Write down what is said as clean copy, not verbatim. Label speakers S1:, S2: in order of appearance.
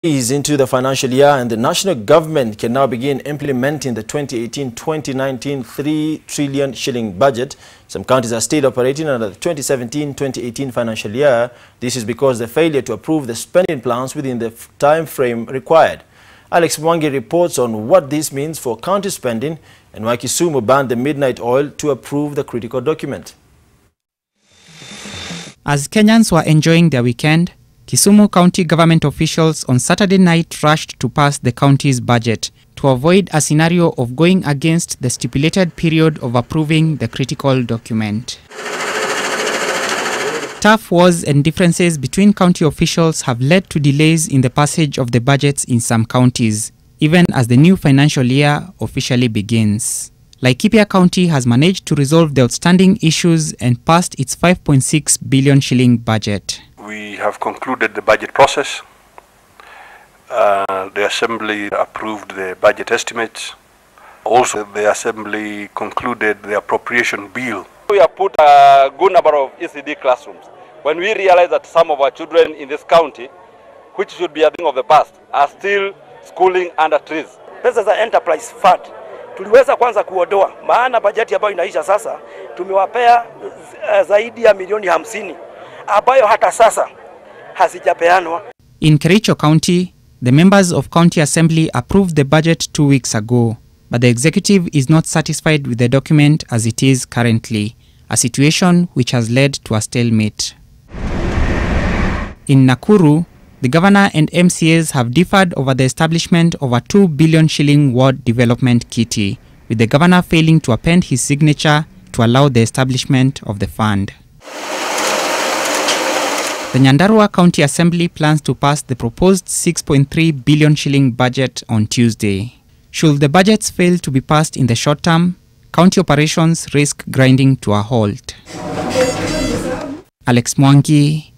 S1: Is into the financial year, and the national government can now begin implementing the 2018-2019 3 trillion shilling budget. Some counties are still operating under the 2017-2018 financial year. This is because the failure to approve the spending plans within the time frame required. Mwangi reports on what this means for county spending and why Kisumu banned the midnight oil to approve the critical document.
S2: As Kenyans were enjoying their weekend, Kisumu County government officials on Saturday night rushed to pass the county's budget to avoid a scenario of going against the stipulated period of approving the critical document. Tough wars and differences between county officials have led to delays in the passage of the budgets in some counties, even as the new financial year officially begins. Laikipia County has managed to resolve the outstanding issues and passed its 5.6 billion shilling budget.
S3: We have concluded the budget process. The Assembly approved the budget estimates. Also, the Assembly concluded the appropriation bill.
S4: We have put a good number of ECD classrooms. When we realize that some of our children in this county, which should be a thing of the past, are still schooling under trees.
S5: Pesa za enterprise fund tuliweza kwanza kuondoa, maana bajeti ambayo inaisha sasa tumewapea zaidi ya milioni 50 ambayo hata sasa hazijapeanwa.
S2: In Kericho County, the members of County Assembly approved the budget 2 weeks ago, but the executive is not satisfied with the document as it is currently, a situation which has led to a stalemate. In Nakuru, the governor and MCAs have differed over the establishment of a 2 billion shilling ward development kitty, with the governor failing to append his signature to allow the establishment of the fund. The Nyandarua County Assembly plans to pass the proposed 6.3 billion shilling budget on Tuesday. Should the budgets fail to be passed in the short term, county operations risk grinding to a halt. Mwangi,